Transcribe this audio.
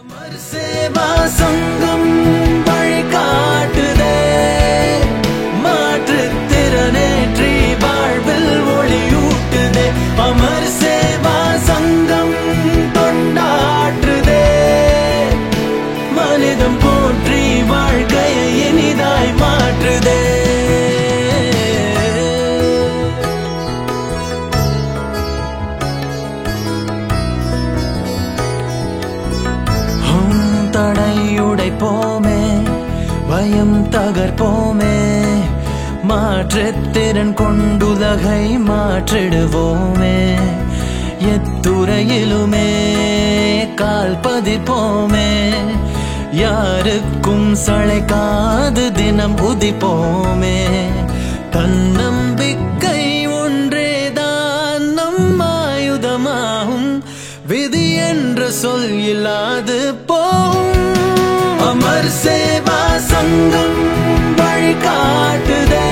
அமர் சேவா சங்கம் வழிகாட்டுதே மாற்றுத் திறனேற்றி வாழ்வில் ஒளியூட்டுதே. அமர் சேவா சங்கம் தொண்டாற்றுதே மனிதம் போற்றி வாழ்க்கையை இனிதாய் மாற்றுதே. தடையுடைப்போமே பயம் தகர்ப்போமே மாற்றுத்திறன் கொண்டுலகை மாற்றிடுவோமே. எத்துறையிலுமே கால் பதிப்போமே யாருக்கும் சளைக்காது தினம் உதிப்போமே. தன்னம்பிக்கை ஒன்றேதான் நம் ஆயுதமாகும் விதி என்ற சொல் இல்லாது போகும். அமர் சேவா சங்கம் வழிகாட்டுதே